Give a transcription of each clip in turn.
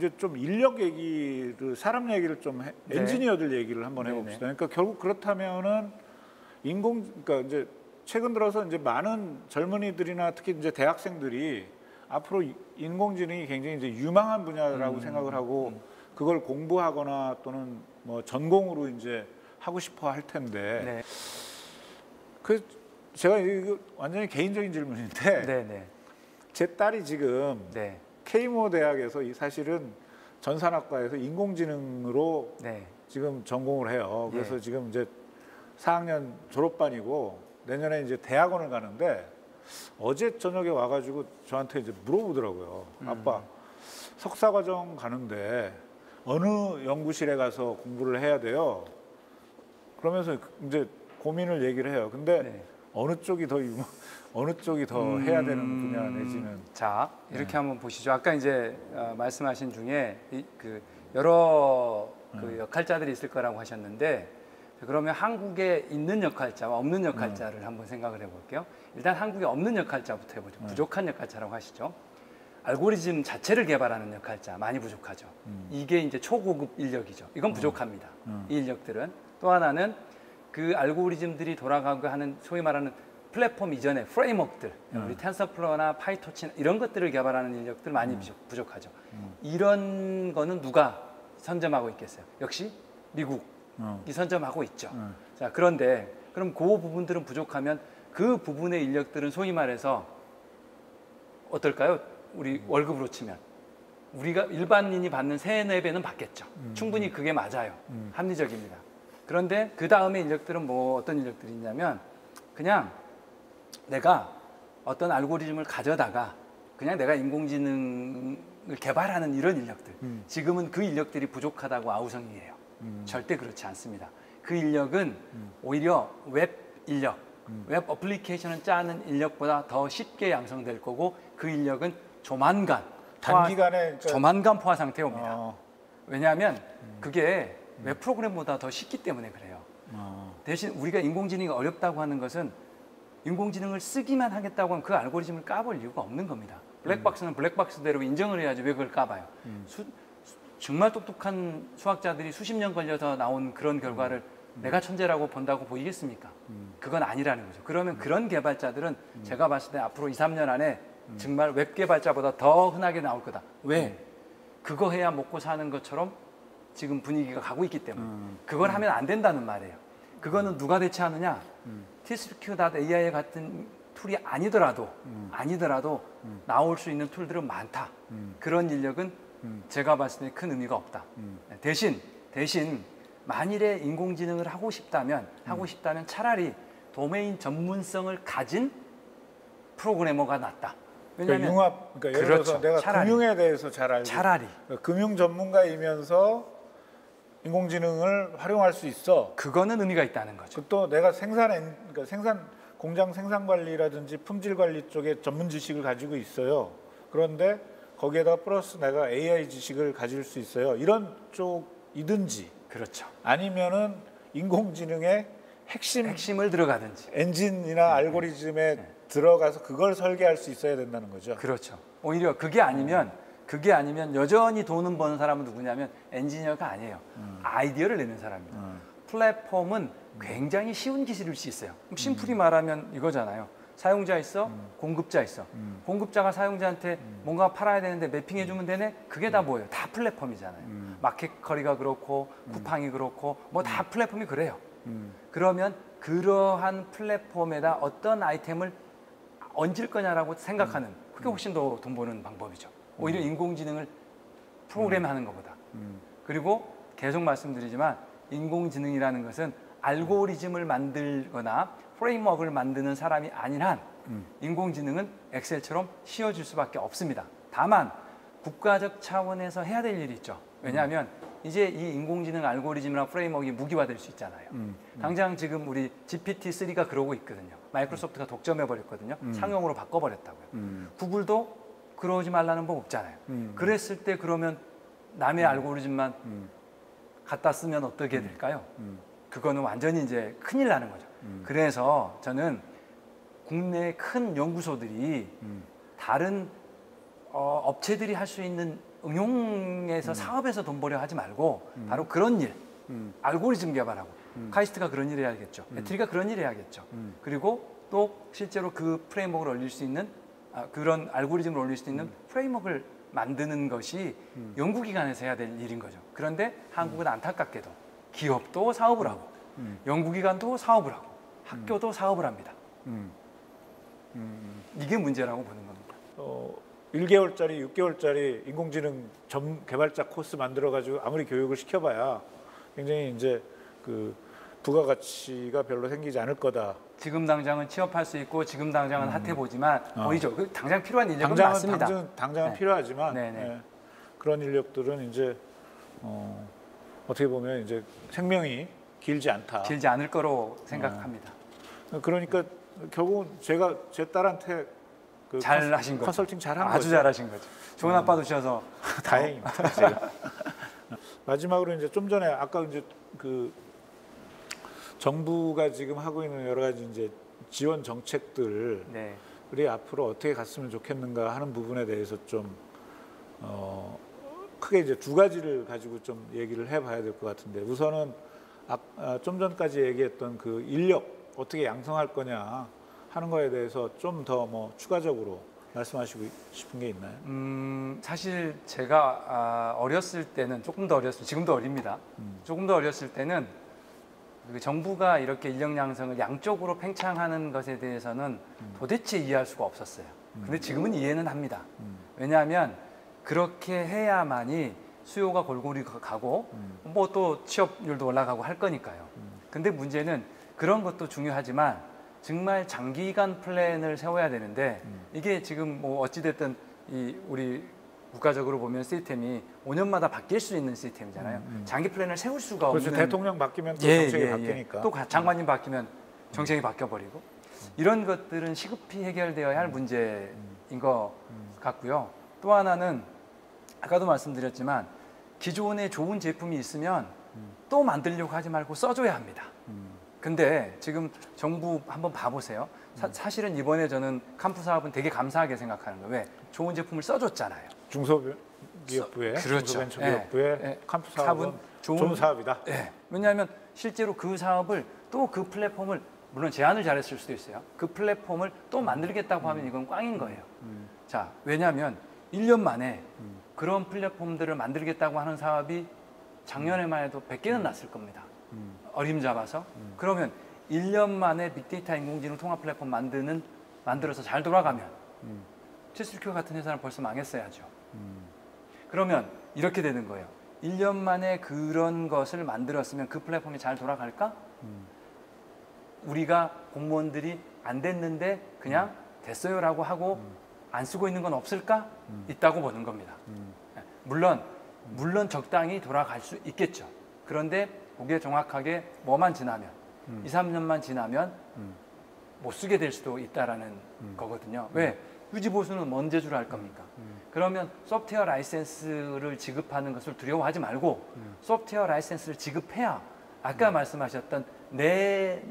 이제 좀 인력 얘기를 사람 얘기를 좀 엔지니어들 얘기를 한번 해봅시다. 그러니까 결국 그렇다면은 그러니까 이제 최근 들어서 이제 많은 젊은이들이나 특히 이제 대학생들이 앞으로 인공지능이 굉장히 이제 유망한 분야라고 생각을 하고 그걸 공부하거나 또는 뭐 전공으로 이제 하고 싶어 할 텐데 그 제가 이거 완전히 개인적인 질문인데 제 딸이 지금 K모 대학에서 사실은 전산학과에서 인공지능으로 지금 전공을 해요. 그래서 지금 이제 4학년 졸업반이고 내년에 이제 대학원을 가는데 어제 저녁에 와가지고 저한테 이제 물어보더라고요. 아빠 석사과정 가는데 어느 연구실에 가서 공부를 해야 돼요? 그러면서 이제 고민을 얘기를 해요. 근데 어느 쪽이 더 해야 되는 분야 내지는 자 이렇게 한번 보시죠. 아까 이제 말씀하신 중에 그 여러 그 역할자들이 있을 거라고 하셨는데 그러면 한국에 있는 역할자와 없는 역할자를 한번 생각을 해볼게요. 일단 한국에 없는 역할자부터 해보죠. 부족한 역할자라고 하시죠. 알고리즘 자체를 개발하는 역할자 많이 부족하죠. 이게 이제 초고급 인력이죠. 이건 부족합니다. 이 인력들은. 또 하나는 그 알고리즘들이 돌아가고 하는 소위 말하는 플랫폼 이전의 프레임워크들, 우리 텐서플로우나 파이토치나 이런 것들을 개발하는 인력들 많이 부족하죠. 이런 거는 누가 선점하고 있겠어요? 역시 미국이 선점하고 있죠. 자, 그런데 그럼 그 부분들은 부족하면 그 부분의 인력들은 소위 말해서 어떨까요? 우리 월급으로 치면 우리가 일반인이 받는 3, 4배는 받겠죠. 충분히 그게 맞아요. 합리적입니다. 그런데 그 다음에 인력들은 뭐 어떤 인력들이 있냐면 그냥 내가 어떤 알고리즘을 가져다가 그냥 내가 인공지능을 개발하는 이런 인력들. 지금은 그 인력들이 부족하다고 아우성이에요. 절대 그렇지 않습니다. 그 인력은 오히려 웹 인력, 웹 어플리케이션을 짜는 인력보다 더 쉽게 양성될 거고 그 인력은 조만간 포화 상태에 옵니다. 왜냐하면 그게 웹 프로그램보다 더 쉽기 때문에 그래요. 대신 우리가 인공지능이 어렵다고 하는 것은 인공지능을 쓰기만 하겠다고 하면 그 알고리즘을 까볼 이유가 없는 겁니다. 블랙박스는 블랙박스대로 인정을 해야지 왜 그걸 까봐요. 정말 똑똑한 수학자들이 수십 년 걸려서 나온 그런 결과를 내가 천재라고 본다고 보이겠습니까? 그건 아니라는 거죠. 그러면 그런 개발자들은 제가 봤을 때 앞으로 2, 3년 안에 정말 웹 개발자보다 더 흔하게 나올 거다. 왜? 그거 해야 먹고 사는 것처럼 지금 분위기가 가고 있기 때문에 그걸 하면 안 된다는 말이에요. 그거는 누가 대체하느냐? TSQ.AI 같은 툴이 아니더라도 나올 수 있는 툴들은 많다. 그런 인력은 제가 봤을 때 큰 의미가 없다. 대신 만일에 인공지능을 하고 싶다면 차라리 도메인 전문성을 가진 프로그래머가 낫다. 왜냐하면 그러니까 예를 들어서 내가 금융에 대해서 잘 알고 그러니까 금융 전문가이면서 인공지능을 활용할 수 있어. 그거는 의미가 있다는 거죠. 또 내가 공장 생산 관리라든지 품질 관리 쪽에 전문 지식을 가지고 있어요. 그런데 거기에다가 플러스 내가 AI 지식을 가질 수 있어요. 이런 쪽이든지. 그렇죠. 아니면은 인공지능의 핵심을 들어가든지 엔진이나 알고리즘에 들어가서 그걸 설계할 수 있어야 된다는 거죠. 그렇죠. 오히려 그게 아니면 여전히 돈은 버는 사람은 누구냐면 엔지니어가 아니에요. 아이디어를 내는 사람입니다. 플랫폼은 굉장히 쉬운 기술일 수 있어요. 심플히 말하면 이거잖아요. 사용자 있어, 공급자 있어. 공급자가 사용자한테 뭔가 팔아야 되는데 매핑해주면 되네? 그게 다 뭐예요? 다 플랫폼이잖아요. 마켓커리가 그렇고 쿠팡이 그렇고 뭐 다 플랫폼이 그래요. 그러면 그러한 플랫폼에다 어떤 아이템을 얹을 거냐라고 생각하는 그게 훨씬 더 돈 버는 방법이죠. 오히려 인공지능을 프로그램하는 것보다. 그리고 계속 말씀드리지만 인공지능이라는 것은 알고리즘을 만들거나 프레임워크를 만드는 사람이 아닌 한 인공지능은 엑셀처럼 씌워줄 수밖에 없습니다. 다만 국가적 차원에서 해야 될 일이 있죠. 왜냐하면 이제 이 인공지능 알고리즘이나 프레임워크가 무기화될 수 있잖아요. 당장 지금 우리 GPT-3가 그러고 있거든요. 마이크로소프트가 독점해버렸거든요. 상용으로 바꿔버렸다고요. 구글도 그러지 말라는 법 없잖아요. 그랬을 때 그러면 남의 알고리즘만 갖다 쓰면 어떻게 될까요? 그거는 완전히 이제 큰일 나는 거죠. 그래서 저는 국내 큰 연구소들이 다른 업체들이 할 수 있는 응용해서 사업에서 돈 벌려 하지 말고 바로 그런 일, 알고리즘 개발하고 카이스트가 그런 일 해야겠죠. 배터리가 그런 일 해야겠죠. 그리고 또 실제로 그 프레임워크를 올릴 수 있는 그런 알고리즘을 올릴 수 있는 프레임워크를 만드는 것이 연구기관에서 해야 될 일인 거죠. 그런데 한국은 안타깝게도 기업도 사업을 하고 연구기관도 사업을 하고 학교도 사업을 합니다. 이게 문제라고 보는 겁니다. 1개월짜리, 6개월짜리 인공지능 개발자 코스 만들어가지고 아무리 교육을 시켜봐야 굉장히 이제 그 부가가치가 별로 생기지 않을 거다. 지금 당장은 취업할 수 있고 지금 당장은 핫해 보지만 보이죠. 그 당장 필요한 인력은 당장은, 맞습니다. 당장은 네. 필요하지만 네네. 그런 인력들은 이제 어떻게 보면 이제 생명이 길지 않다. 길지 않을 거로 생각합니다. 그러니까 결국은 제가 제 딸한테 그 잘 하신 거죠. 컨설팅 잘한 거죠. 아주 잘하신 거죠. 좋은 아빠 두셔서 다행입니다. 제가. 마지막으로 이제 좀 전에 아까 이제 그 정부가 지금 하고 있는 여러 가지 이제 지원 정책들이 네. 앞으로 어떻게 갔으면 좋겠는가 하는 부분에 대해서 좀 크게 이제 두 가지를 가지고 좀 얘기를 해봐야 될 것 같은데 우선은 좀 전까지 얘기했던 그 인력 어떻게 양성할 거냐 하는 거에 대해서 좀 더 뭐 추가적으로 말씀하시고 싶은 게 있나요? 사실 제가 어렸을 때는 조금 더 어렸을 지금도 어립니다. 조금 더 어렸을 때는 그 정부가 이렇게 인력 양성을 양쪽으로 팽창하는 것에 대해서는 도대체 이해할 수가 없었어요. 근데 지금은 이해는 합니다. 왜냐하면 그렇게 해야만이 수요가 골고루 가고 뭐 또 취업률도 올라가고 할 거니까요. 근데 문제는 그런 것도 중요하지만 정말 장기간 플랜을 세워야 되는데 이게 지금 뭐 어찌됐든 이 우리 국가적으로 보면 시스템이 5년마다 바뀔 수 있는 시스템이잖아요. 장기 플랜을 세울 수가 그렇죠. 없는. 대통령 바뀌면 또 정책이 바뀌니까. 또 장관님 바뀌면 정책이 바뀌어버리고 이런 것들은 시급히 해결되어야 할 문제인 것 같고요. 또 하나는 아까도 말씀드렸지만 기존에 좋은 제품이 있으면 또 만들려고 하지 말고 써줘야 합니다. 근데 지금 정부 한번 봐보세요. 사실은 이번에 저는 캠프 사업은 되게 감사하게 생각하는 거예요. 왜? 좋은 제품을 써줬잖아요. 중소기업부의 그렇죠. 중소벤처기업부의 캠프 사업은 좋은 사업이다. 네. 왜냐하면 실제로 그 사업을 또 그 플랫폼을 물론 제안을 잘했을 수도 있어요. 그 플랫폼을 또 만들겠다고 하면 이건 꽝인 거예요. 자, 왜냐하면 1년 만에 그런 플랫폼들을 만들겠다고 하는 사업이 작년에만 해도 100개는 났을 겁니다. 어림잡아서. 그러면 1년 만에 빅데이터 인공지능 통합 플랫폼 만들어서 잘 돌아가면 체스큐 같은 회사는 벌써 망했어야죠. 그러면 이렇게 되는 거예요. 1년 만에 그런 것을 만들었으면 그 플랫폼이 잘 돌아갈까? 우리가 공무원들이 안 됐는데 그냥 됐어요라고 하고 안 쓰고 있는 건 없을까? 있다고 보는 겁니다. 물론 적당히 돌아갈 수 있겠죠. 그런데 그게 정확하게 뭐만 지나면 2, 3년만 지나면 못 쓰게 될 수도 있다라는 거거든요. 왜? 유지 보수는 언제 주로 할 겁니까? 그러면 소프트웨어 라이센스를 지급하는 것을 두려워하지 말고 소프트웨어 라이센스를 지급해야 아까 말씀하셨던 내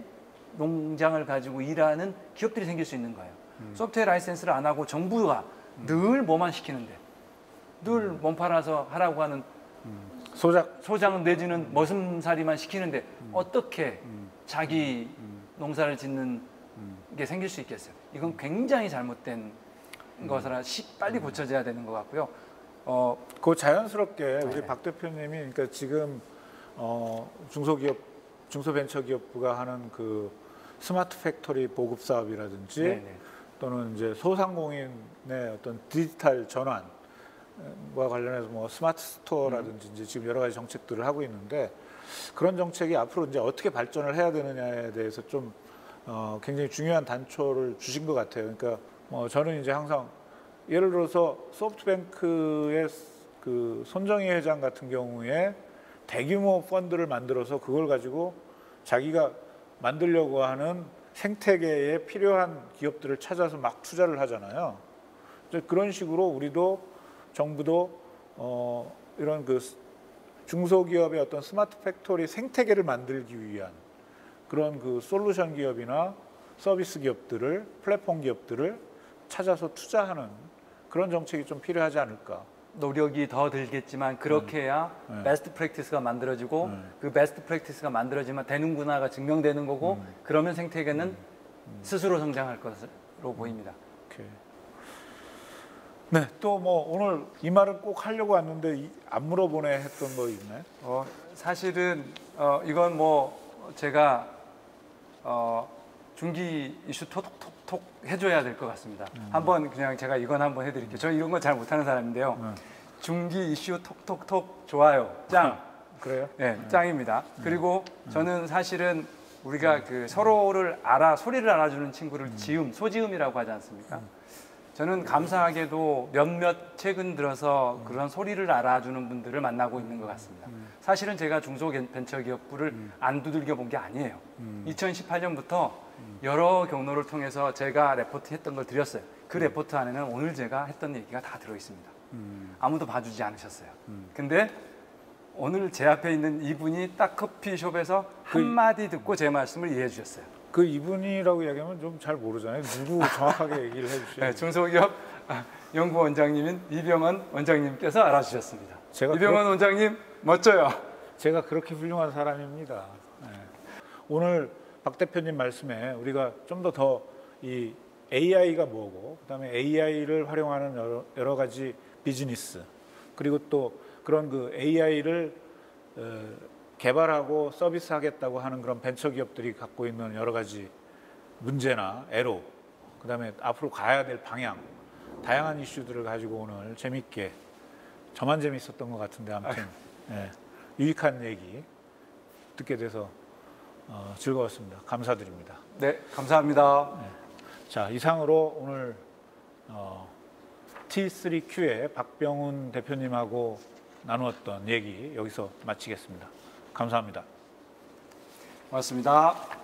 농장을 가지고 일하는 기업들이 생길 수 있는 거예요. 소프트웨어 라이센스를 안 하고 정부가 늘 뭐만 시키는데 늘 몸 팔아서 하라고 하는 소장 내지는 머슴살이만 시키는데 어떻게 자기 농사를 짓는 게 생길 수 있겠어요? 이건 굉장히 잘못된 것이라 빨리 고쳐져야 되는 것 같고요. 그 자연스럽게 우리 네네. 박 대표님이 그러니까 지금 중소벤처기업부가 하는 그 스마트 팩토리 보급 사업이라든지 네네. 또는 이제 소상공인의 어떤 디지털 전환과 관련해서 뭐 스마트 스토어라든지 이제 지금 여러 가지 정책들을 하고 있는데 그런 정책이 앞으로 이제 어떻게 발전을 해야 되느냐에 대해서 좀 굉장히 중요한 단초를 주신 것 같아요. 그러니까 저는 이제 항상 예를 들어서 소프트뱅크의 그 손정희 회장 같은 경우에 대규모 펀드를 만들어서 그걸 가지고 자기가 만들려고 하는 생태계에 필요한 기업들을 찾아서 막 투자를 하잖아요. 그런 식으로 우리도 정부도 이런 그 중소기업의 어떤 스마트 팩토리 생태계를 만들기 위한 그런 그 솔루션 기업이나 서비스 기업들을 플랫폼 기업들을 찾아서 투자하는 그런 정책이 좀 필요하지 않을까 노력이 더 들겠지만 그렇게 해야 베스트 프랙티스가 만들어지고 그 베스트 프랙티스가 만들어지면 대중문화가 증명되는 거고 그러면 생태계는 스스로 성장할 것으로 보입니다. 오케이. 네, 또 뭐 오늘 이 말을 꼭 하려고 왔는데 안 물어보네 했던 거 있나요? 사실은 이건 뭐 제가 중기 이슈 톡톡톡 해줘야 될 것 같습니다. 한번 그냥 제가 이건 한번 해드릴게요. 저 이런 건 잘 못하는 사람인데요. 중기 이슈 톡톡톡 좋아요. 짱. 그래요? 네, 짱입니다. 그리고 저는 사실은 우리가 그 서로를 소리를 알아주는 친구를 소지음이라고 하지 않습니까? 저는 감사하게도 몇몇 최근 들어서 그런 소리를 알아주는 분들을 만나고 있는 것 같습니다. 사실은 제가 중소벤처기업부를 안 두들겨 본 게 아니에요. 2018년부터 여러 경로를 통해서 제가 레포트 했던 걸 드렸어요. 그 레포트 안에는 오늘 제가 했던 얘기가 다 들어있습니다. 아무도 봐주지 않으셨어요. 근데 오늘 제 앞에 있는 이분이 딱 커피숍에서 한마디 듣고 제 말씀을 이해해 주셨어요. 그 이분이라고 이야기하면 좀 잘 모르잖아요. 누구 정확하게 얘기를 해주셔야 네, 중소기업 연구원장님인 이병헌 원장님께서 알아주셨습니다. 이병헌 원장님 멋져요. 제가 그렇게 훌륭한 사람입니다. 네. 오늘 박 대표님 말씀에 우리가 좀 더 이 AI가 뭐고 그다음에 AI를 활용하는 여러 가지 비즈니스 그리고 또 그런 그 AI를 개발하고 서비스하겠다고 하는 그런 벤처기업들이 갖고 있는 여러 가지 문제나 애로 그다음에 앞으로 가야 될 방향 다양한 이슈들을 가지고 오늘 재밌게 저만 재밌었던 것 같은데 아무튼 네, 유익한 얘기 듣게 돼서 즐거웠습니다. 감사드립니다. 네, 감사합니다. 네. 자, 이상으로 오늘 T3Q의 박병훈 대표님하고 나누었던 얘기 여기서 마치겠습니다. 감사합니다. 고맙습니다.